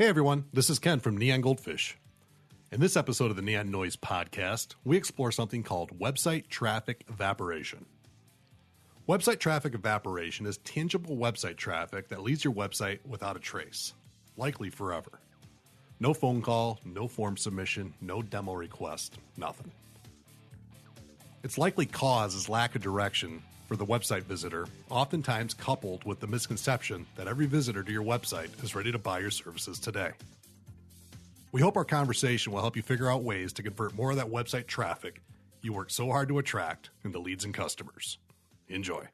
Hey everyone, this is Ken from Neon Goldfish. In this episode of the Neon Noise podcast, we explore something called website traffic evaporation. Website traffic evaporation is tangible website traffic that leaves your website without a trace, likely forever. No phone call, no form submission, no demo request, nothing. Its likely cause is lack of direction for the website visitor, oftentimes coupled with the misconception that every visitor to your website is ready to buy your services today. We hope our conversation will help you figure out ways to convert more of that website traffic you work so hard to attract into leads and customers. Enjoy.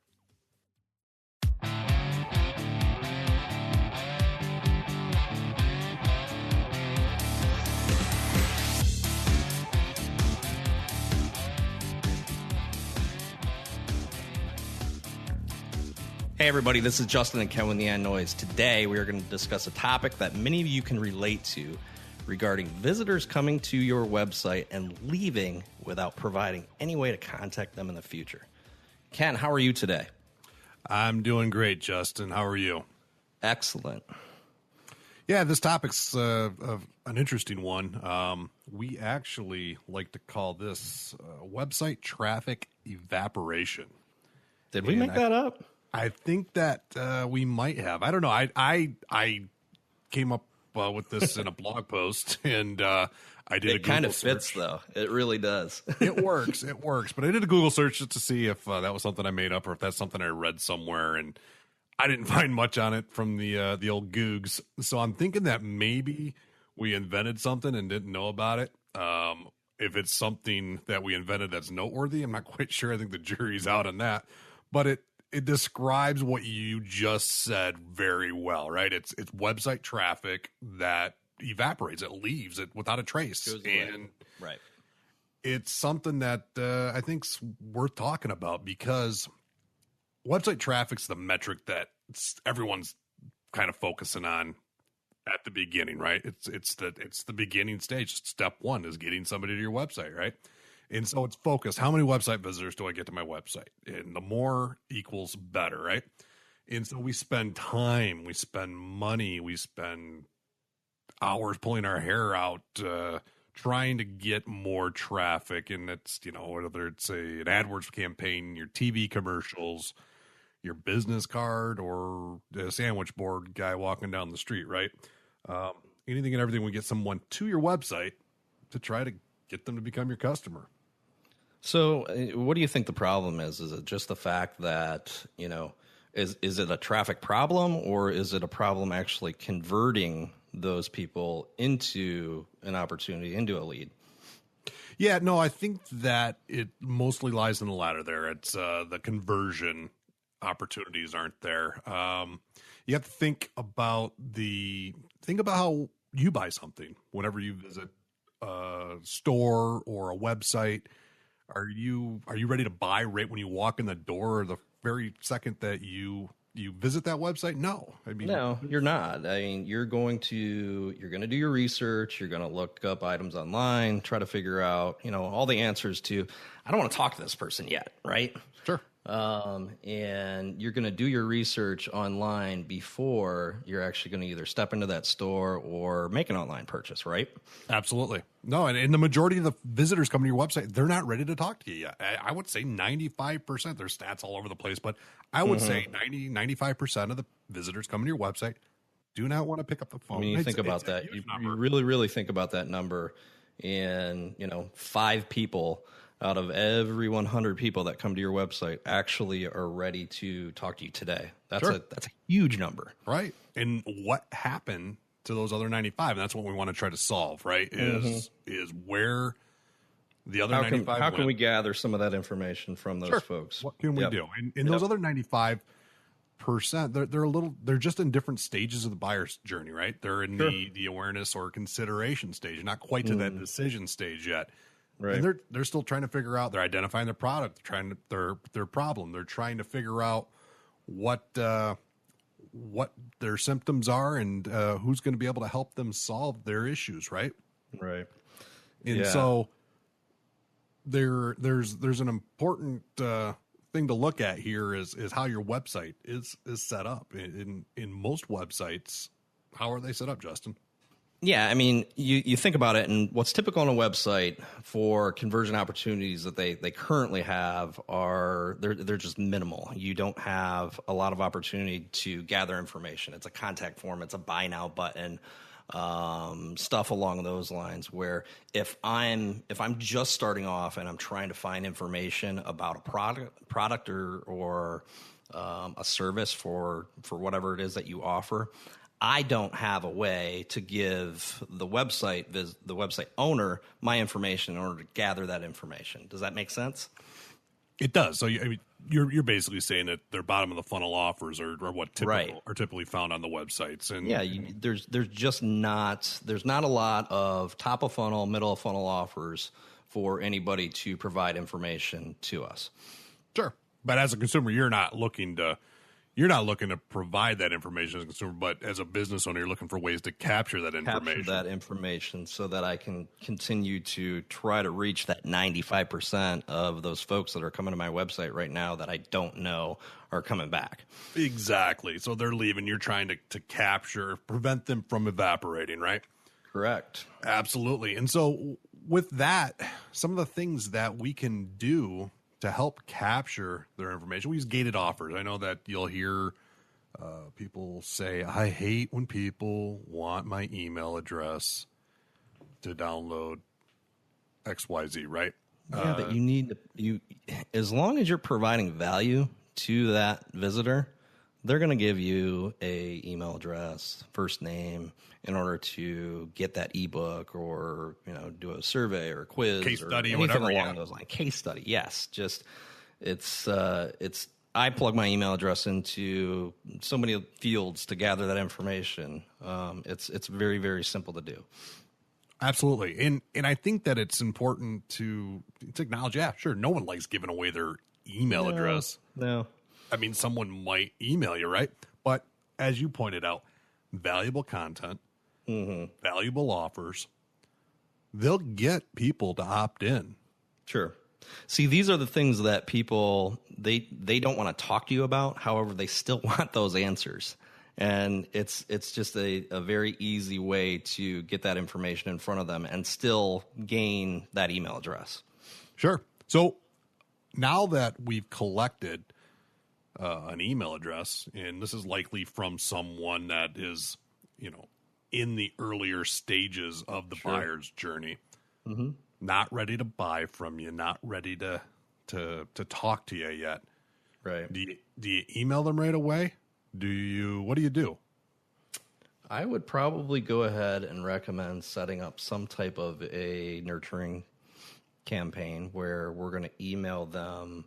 Hey everybody, this is Justin and Ken with Neon Noise. Today we are going to discuss a topic that many of you can relate to regarding visitors coming to your website and leaving without providing any way to contact them in the future. Ken, how are you today? I'm doing great, Justin. How are you? Excellent. Yeah, this topic's an interesting one. We actually like to call this website traffic evaporation. Did we make that up? I think that we might have. I don't know. I came up with this in a blog post, and I did a Google search. It kind of fits, though. It really does. It works. But I did a Google search just to see if that was something I made up or if that's something I read somewhere, and I didn't find much on it from the old Googs. So I'm thinking that maybe we invented something and didn't know about it. If it's something that we invented that's noteworthy, I'm not quite sure. I think the jury's out on that. But it describes what you just said very well, right? It's website traffic that evaporates. It leaves it without a trace. And right. It's something that I think's worth talking about because website traffic's the metric that everyone's kind of focusing on at the beginning, right? It's the beginning stage. Step one is getting somebody to your website, right? And so it's focused. How many website visitors do I get to my website? And the more equals better, right? And so we spend time, we spend money, we spend hours pulling our hair out, trying to get more traffic. And it's, whether it's an AdWords campaign, your TV commercials, your business card, or a sandwich board guy walking down the street, right? Anything and everything, we get someone to your website to try to get them to become your customer. So what do you think the problem is? Is it just the fact that, is it a traffic problem, or is it a problem actually converting those people into an opportunity, into a lead? Yeah, no, I think that it mostly lies in the latter there. It's the conversion opportunities aren't there. You have to think about how you buy something whenever you visit a store or a website. Are you ready to buy right when you walk in the door, or the very second that you visit that website? No, no, you're not. I mean, you're going to do your research. You're going to look up items online, try to figure out, all the answers to, I don't want to talk to this person yet. Right. Sure. And you're going to do your research online before you're actually going to either step into that store or make an online purchase, right? Absolutely. No, and the majority of the visitors coming to your website, they're not ready to talk to you yet. I would say 95%, there's stats all over the place, but I would say 95% of the visitors coming to your website do not want to pick up the phone. When you think about that, you really, really think about that number, and, 5 people out of every 100 people that come to your website actually are ready to talk to you today. That's a huge number. Right. And what happened to those other 95? And that's what we want to try to solve, right? Is where the other 95 How can we gather some of that information from those folks? What can we do? And those other 95%, they're just in different stages of the buyer's journey, right? They're in the awareness or consideration stage, not quite to that decision stage yet. Right. And they're still trying to figure out, they're identifying their product, their problem. They're trying to figure out what their symptoms are and who's going to be able to help them solve their issues, right? Right. And so there's an important thing to look at here is how your website is set up. In most websites, how are they set up, Justin? Yeah, I mean, you think about it, and what's typical on a website for conversion opportunities that they currently have are they're just minimal. You don't have a lot of opportunity to gather information. It's a contact form, it's a buy now button, stuff along those lines. Where if I'm just starting off and I'm trying to find information about a product or a service for whatever it is that you offer, I don't have a way to give the website owner my information in order to gather that information. Does that make sense? It does. So you're basically saying that their bottom of the funnel offers are what are typically found on the websites. And yeah, there's not a lot of top of funnel, middle of funnel offers for anybody to provide information to us. Sure, but as a consumer, you're not looking to provide that information as a consumer, but as a business owner, you're looking for ways to capture that information. So that I can continue to try to reach that 95% of those folks that are coming to my website right now that I don't know are coming back. Exactly. So they're leaving. You're trying to prevent them from evaporating, right? Correct. Absolutely. And so with that, some of the things that we can do to help capture their information, we use gated offers. I know that you'll hear people say, I hate when people want my email address to download XYZ, right? Yeah, but as long as you're providing value to that visitor, they're going to give you a email address, first name, in order to get that ebook or do a survey or a quiz, case study, or whatever along those lines. Case study, yes. Just it's I plug my email address into so many fields to gather that information. It's very, very simple to do. Absolutely, and I think that it's important to acknowledge. Yeah, sure. No one likes giving away their email address. No. I mean, someone might email you, right? But as you pointed out, valuable content, valuable offers, they'll get people to opt in. Sure. See, these are the things that people, they don't want to talk to you about. However, they still want those answers. And it's just a very easy way to get that information in front of them and still gain that email address. Sure. So now that we've collected an email address, and this is likely from someone that is, in the earlier stages of the buyer's journey, not ready to buy from you, not ready to talk to you yet. Right. Do you email them right away? What do you do? I would probably go ahead and recommend setting up some type of a nurturing campaign where we're going to email them,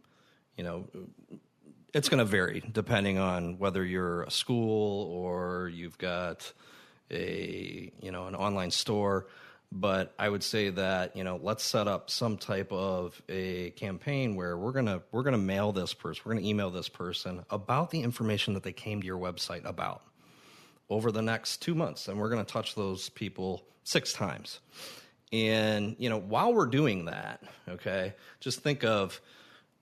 it's going to vary depending on whether you're a school or you've got an online store. But I would say that, let's set up some type of a campaign where we're going to mail this person, we're going to email this person about the information that they came to your website about over the next 2 months. And we're going to touch those people 6 times. And, while we're doing that, okay, just think of,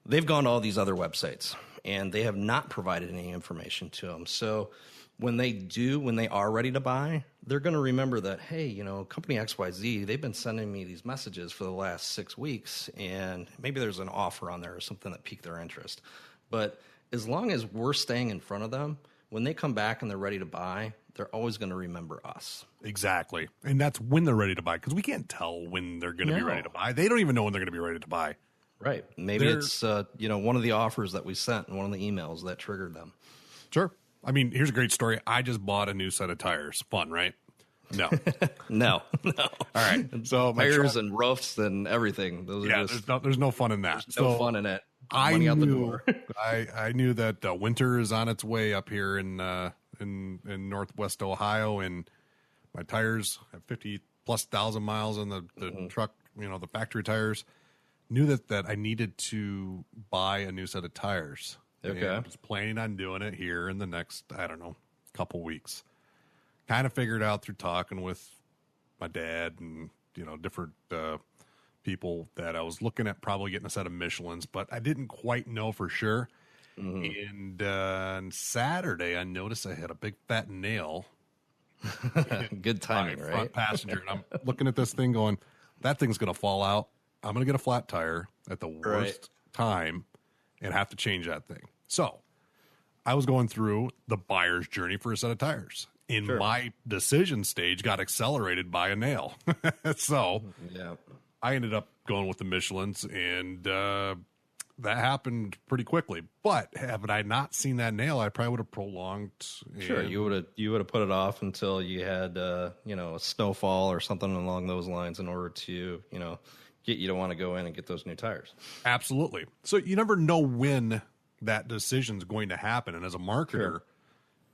they've gone to all these other websites and they have not provided any information to them. So when they are ready to buy, they're going to remember that, hey, company XYZ, they've been sending me these messages for the last 6 weeks, and maybe there's an offer on there or something that piqued their interest. But as long as we're staying in front of them, when they come back and they're ready to buy, they're always going to remember us. Exactly. And that's when they're ready to buy, because we can't tell when they're going to be ready to buy. They don't even know when they're going to be ready to buy. Right. Maybe it's one of the offers that we sent and one of the emails that triggered them. Sure. I mean, here's a great story. I just bought a new set of tires. Fun, right? No. No. All right. So my tires and roofs and everything. Those are just, there's no fun in that. There's no fun in it. Money out the door. I knew that winter is on its way up here in Northwest Ohio, and my tires have 50,000+ miles on the truck. The factory tires. Knew that I needed to buy a new set of tires. Okay. I was planning on doing it here in the next, couple weeks. Kind of figured out through talking with my dad and, different people that I was looking at probably getting a set of Michelins, but I didn't quite know for sure. And on Saturday, I noticed I had a big fat nail Good timing, my right? front passenger, and I'm looking at this thing going, that thing's going to fall out. I'm going to get a flat tire at the worst time and have to change that thing. So I was going through the buyer's journey for a set of tires. My decision stage got accelerated by a nail. So I ended up going with the Michelins, and that happened pretty quickly. But had I not seen that nail, I probably would have prolonged. Sure, you would have put it off until you had a snowfall or something along those lines in order to get you to want to go in and get those new tires. Absolutely. So you never know when that decision is going to happen, and as a marketer,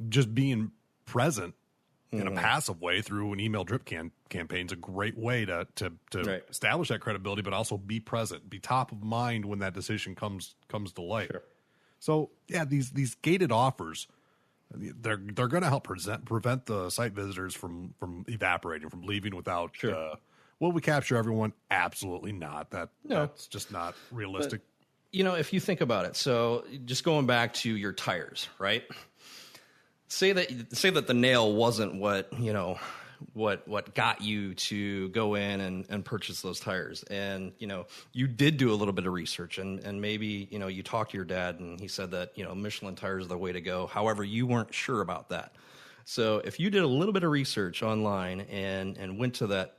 just being present in a passive way through an email drip campaign is a great way to establish that credibility, but also be present, be top of mind when that decision comes to light. Sure. So yeah, these gated offers, they're going to help prevent the site visitors from evaporating, from leaving without. Will we capture everyone? Absolutely not. That's just not realistic. But, if you think about it, so just going back to your tires, right? Say that the nail wasn't what got you to go in and purchase those tires, and you did do a little bit of research, and maybe you talked to your dad and he said that Michelin tires are the way to go. However, you weren't sure about that. So if you did a little bit of research online and went to that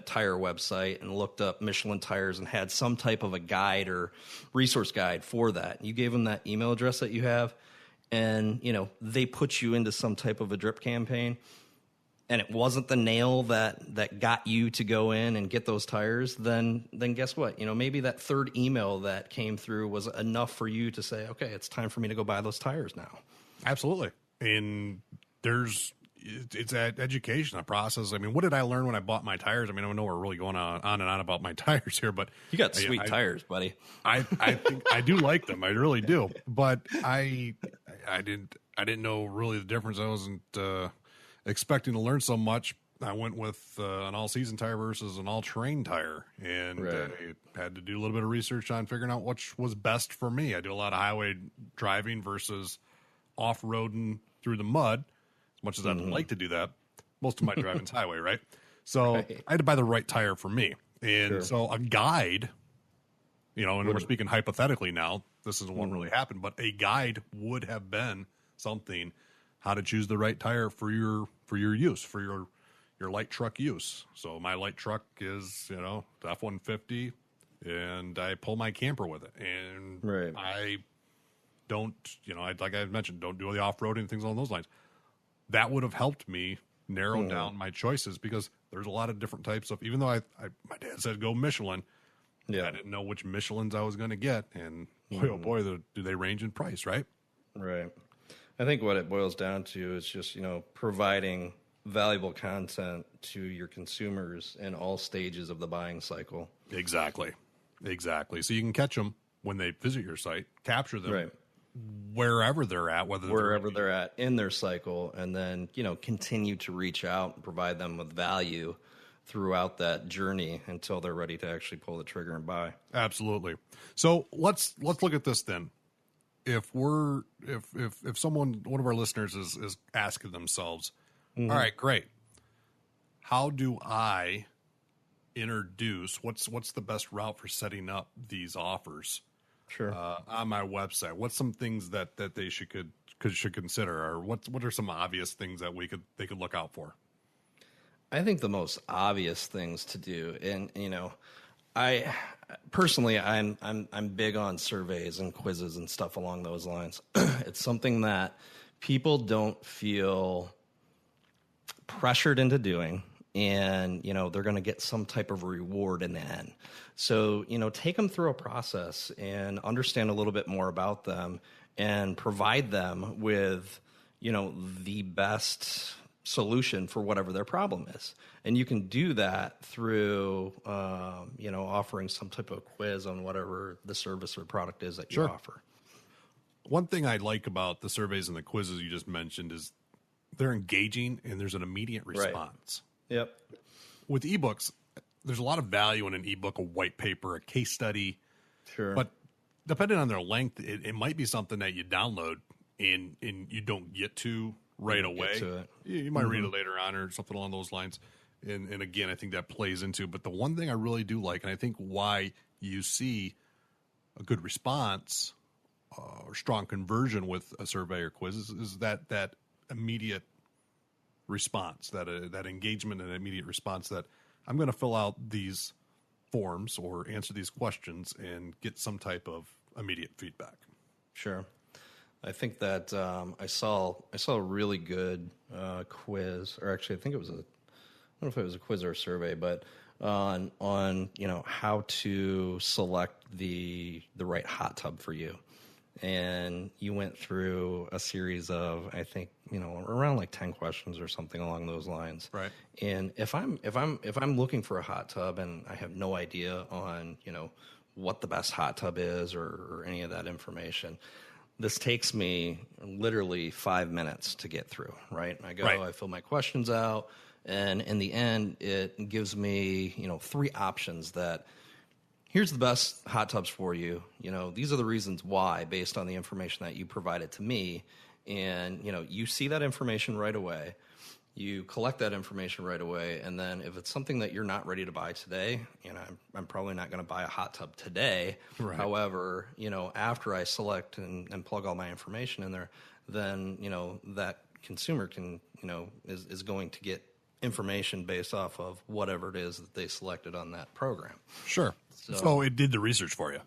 tire website and looked up Michelin tires and had some type of a guide or resource guide for that, you gave them that email address that you have, and they put you into some type of a drip campaign, and it wasn't the nail that got you to go in and get those tires, then guess what? Maybe that third email that came through was enough for you to say, okay, it's time for me to go buy those tires now. Absolutely. And it's that education, a process. I mean, what did I learn when I bought my tires? I mean, I know we're really going on and on about my tires here, but you got sweet tires, buddy. I think I do like them. I really do. But I didn't know really the difference. I wasn't expecting to learn so much. I went with an all-season tire versus an all-terrain tire, and I had to do a little bit of research on figuring out which was best for me. I do a lot of highway driving versus off-roading through the mud. As much as I'd like to do that, most of my driving's highway, right? So I had to buy the right tire for me. And so a guide, and we're speaking hypothetically now, this isn't what really happened, but a guide would have been something, how to choose the right tire for your use, for your light truck use. So my light truck is, the F-150, and I pull my camper with it. And I don't, like I mentioned, don't do the off-roading and things along those lines. That would have helped me narrow down my choices, because there's a lot of different types of, even though my dad said go Michelin, I didn't know which Michelins I was going to get. And boy, oh boy, do they range in price, right? Right. I think what it boils down to is just, providing valuable content to your consumers in all stages of the buying cycle. Exactly. So you can catch them when they visit your site, capture them wherever they're at, wherever they're at in their cycle, and then, continue to reach out and provide them with value throughout that journey until they're ready to actually pull the trigger and buy. Absolutely. So let's look at this then. If someone, one of our listeners is asking themselves, all right, great, how do I introduce, what's the best route for setting up these offers on my website? What's some things that they should consider, or what are some obvious things that they could look out for? I think the most obvious things to do, and I personally, I'm big on surveys and quizzes and stuff along those lines. It's something that people don't feel pressured into doing, and they're going to get some type of reward in the end. So take them through a process and understand a little bit more about them, and provide them with the best solution for whatever their problem is. And you can do that through offering some type of quiz on whatever the service or product is that you offer. One thing I like about the surveys and the quizzes you just mentioned is they're engaging and there's an immediate response. Right. Yep. With ebooks, there's a lot of value in an ebook, a white paper, a case study. Sure. But depending on their length, it might be something that you download and you don't get to right Get away. to it. You might read it later on or something along those lines. And again, I think that plays into. But the one thing I really do like, and I think why you see a good response or strong conversion with a survey or quiz is that immediate response, that engagement and immediate response that I'm going to fill out these forms or answer these questions and get some type of immediate feedback. Sure. I think that I saw a really good quiz, or actually I think it was I don't know if it was a quiz or a survey, but on how to select the right hot tub for you. And you went through a series of, I think, around like 10 questions or something along those lines. Right. And if I'm looking for a hot tub and I have no idea on, what the best hot tub is or any of that information, this takes me literally 5 minutes to get through, right? I go, Right. I fill my questions out, and in the end, it gives me, 3 options that here's the best hot tubs for you. These are the reasons why based on the information that you provided to me. And, you see that information right away. You collect that information right away. And then if it's something that you're not ready to buy today, I'm probably not going to buy a hot tub today. Right. However, after I select and plug all my information in there, then, that consumer can, is going to get information based off of whatever it is that they selected on that program. Sure. So it did the research for you.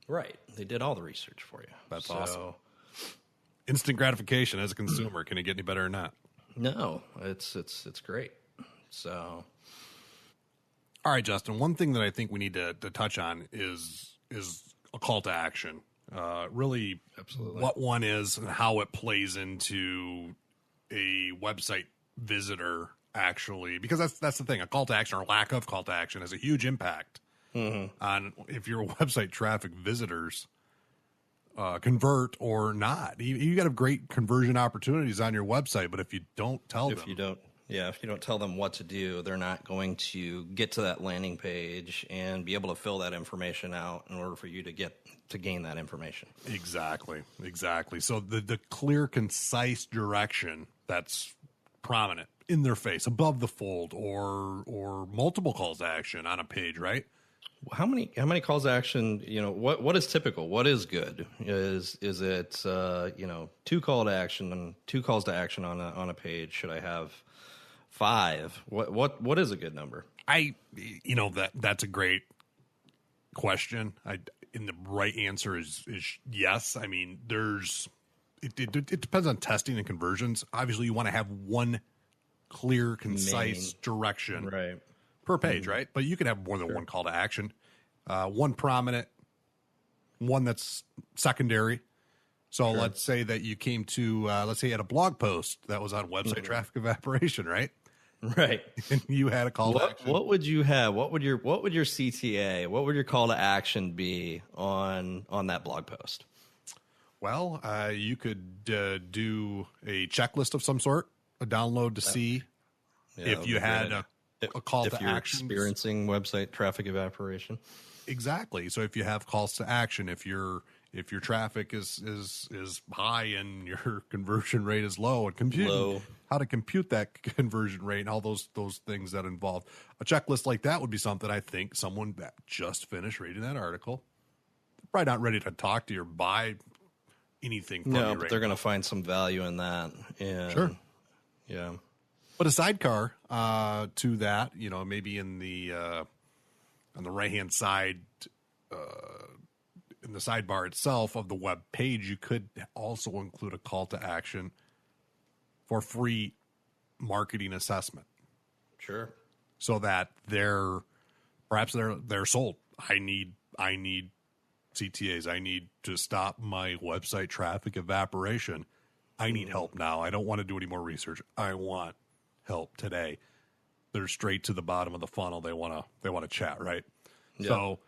Right. They did all the research for you. That's awesome. Instant gratification as a consumer. Can it get any better or not? No, it's great. So, all right, Justin. One thing that I think we need to touch on is a call to action. Really, absolutely, what one is and how it plays into a website visitor. Actually, because that's the thing. A call to action or lack of call to action has a huge impact on if your website traffic visitors convert or not. You got great conversion opportunities on your website, but if you don't tell them, if you don't tell them what to do, they're not going to get to that landing page and be able to fill that information out in order for you to gain that information. Exactly. So the clear, concise direction that's prominent in their face, above the fold, or multiple calls to action on a page, right? How many calls to action? What is typical? What is good? Is it 2 calls to action on a page? Should I have 5? What is a good number? That's a great question. And the right answer is yes. I mean, it depends on testing and conversions. Obviously, you want to have one clear, concise direction per page, right? But you can have more than one call to action. One prominent, one that's secondary. So let's say that you came to, let's say you had a blog post that was on website traffic evaporation, right? Right. And you had a call to action. What would you have? What would your CTA? What would your call to action be on that blog post? Well, you could do a checklist of some sort, a download to see if you had a call to action. Experiencing website traffic evaporation. Exactly. So if you have calls to action, if your traffic is high and your conversion rate is low, and how to compute that conversion rate and all those things that involve a checklist like that would be something I think someone that just finished reading that article, probably not ready to talk to you or buy anything from you. No, but they're going to find some value in that. And, sure. Yeah. But a sidecar to that, maybe in the on the right-hand side, in the sidebar itself of the web page, you could also include a call to action for free marketing assessment. Sure. So that they're sold. I need CTAs. I need to stop my website traffic evaporation. I need help now. I don't want to do any more research. I want help today. They're straight to the bottom of the funnel. They want to chat, right? Yeah. So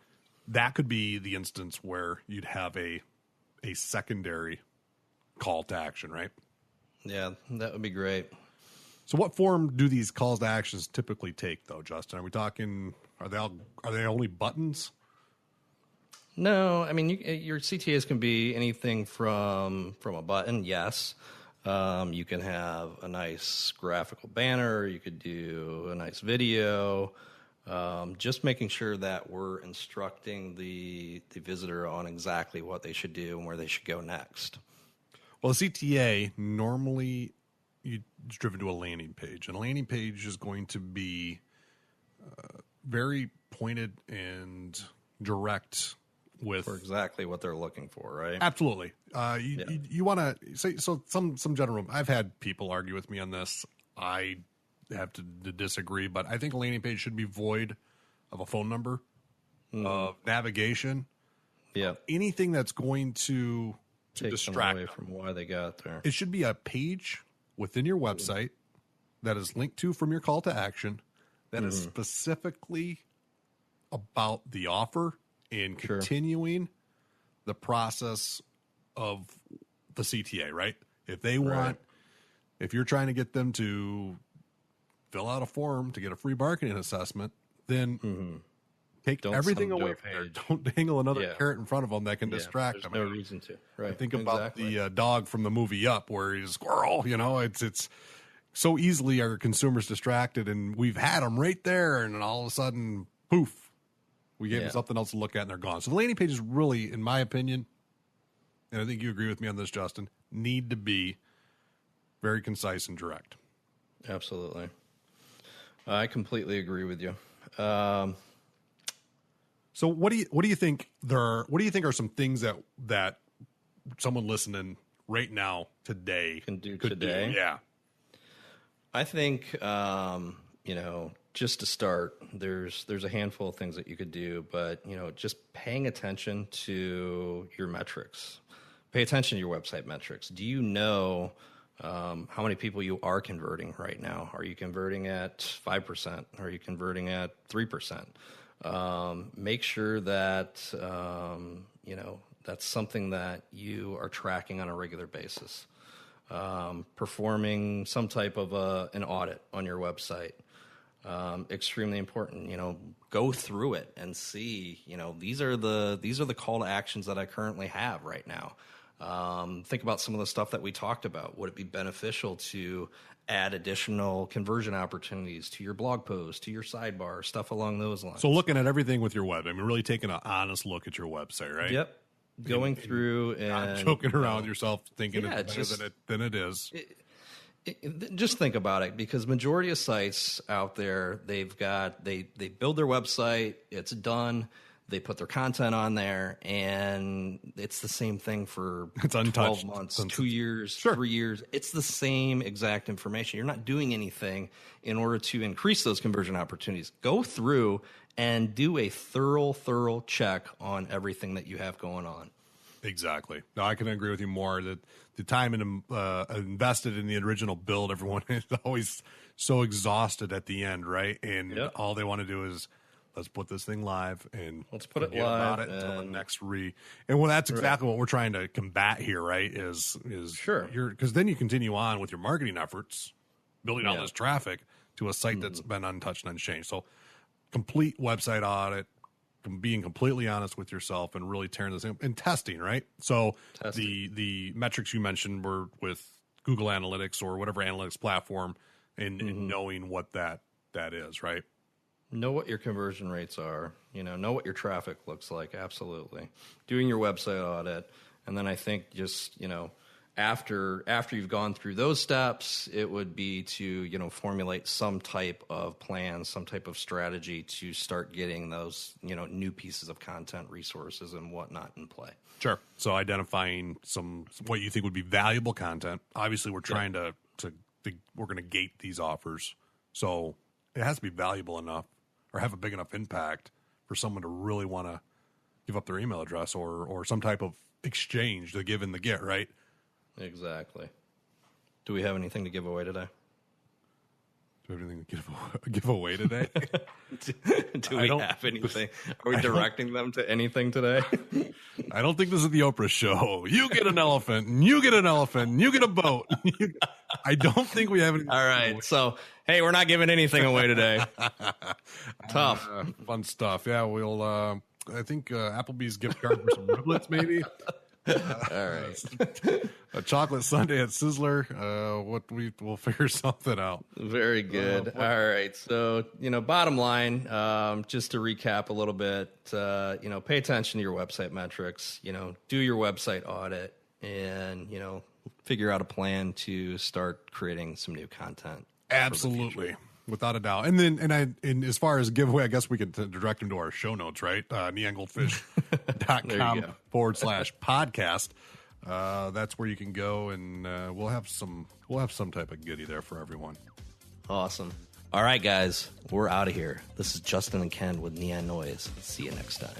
that could be the instance where you'd have a secondary call to action, right? Yeah, that would be great. So what form do these calls to actions typically take, though, Justin? Are we talking, are they only buttons? No, I mean, your CTAs can be anything from a button, yes. You can have a nice graphical banner. You could do a nice video. Just making sure that we're instructing the visitor on exactly what they should do and where they should go next. Well, a CTA, normally it's driven to a landing page. And a landing page is going to be very pointed and direct with... For exactly what they're looking for, right? Absolutely. You want to say... So some general... I've had people argue with me on this. I have to disagree, but I think a landing page should be void of a phone number, of navigation, anything that's going to distract them away from why they got there. It should be a page within your website that is linked to from your call to action that is specifically about the offer and continuing the process of the CTA, right? If they want, if you're trying to get them to fill out a form to get a free marketing assessment, then take everything away from there. Don't dangle another carrot in front of them that can distract them. No reason to. Right. Think about the dog from the movie Up, where he's a squirrel. You know, it's so easily our consumers distracted, and we've had them right there, and then all of a sudden, poof, we gave them something else to look at, and they're gone. So the landing pages really, in my opinion, and I think you agree with me on this, Justin, need to be very concise and direct. Absolutely. I completely agree with you. So what do you think are some things that someone listening right now today could do today? Yeah. I think just to start, there's a handful of things that you could do, but just paying attention to your metrics. Pay attention to your website metrics. Do you know how many people you are converting right now? Are you converting at 5%? Are you converting at 3%? Make sure that, that's something that you are tracking on a regular basis. Performing some type of an audit on your website. Extremely important. Go through it and see, these are the call to actions that I currently have right now. Think about some of the stuff that we talked about. Would it be beneficial to add additional conversion opportunities to your blog post, to your sidebar, stuff along those lines? So looking at everything with your web, I mean, really taking an honest look at your website, right? Yep. Going through and not joking around with yourself, thinking it's better than it is. Just think about it, because majority of sites out there, they build their website, it's done. They put their content on there, and it's the same thing for 12 months, 2 years, 3 years. It's the same exact information. You're not doing anything in order to increase those conversion opportunities. Go through and do a thorough check on everything that you have going on. Exactly. No, I can agree with you more that the time invested in the original build, everyone is always so exhausted at the end, right? And all they want to do is, let's put this thing live and let's put it live until the next And well, that's exactly what we're trying to combat here, right? Is because then you continue on with your marketing efforts, building all this traffic to a site that's been untouched and unchanged. So complete website audit, being completely honest with yourself, and really tearing this in, and testing, right? So the metrics you mentioned were with Google Analytics or whatever analytics platform, and knowing what that is, right? Know what your conversion rates are, know what your traffic looks like. Absolutely. Doing your website audit. And then I think just, after you've gone through those steps, it would be to, formulate some type of plan, some type of strategy to start getting those, new pieces of content, resources, and whatnot in play. Sure. So identifying what you think would be valuable content. Obviously, we're trying we're going to gate these offers. So it has to be valuable enough or have a big enough impact for someone to really want to give up their email address or some type of exchange, the give and the get, right? Exactly. Do we have anything to give away today? Do we have anything to give away today? Do we have anything? Are we directing them to anything today? I don't think this is the Oprah show. You get an elephant, and you get an elephant, and you get a boat. I don't think we have anything. All right. So, hey, we're not giving anything away today. Tough. Fun stuff. Yeah, we'll, I think Applebee's gift card for some riblets, maybe. All right. A chocolate sundae at Sizzler. We'll figure something out. Very good. All right. So, bottom line, just to recap a little bit, pay attention to your website metrics, do your website audit and, figure out a plan to start creating some new content. Absolutely. Without a doubt. And then, and as far as giveaway, I guess we could direct them to our show notes, right? neongoldfish.com/podcast. That's where you can go, and we'll have some type of goodie there for everyone. Awesome. All right, guys, we're out of here. This is Justin and Ken with Neon Noise. See you next time.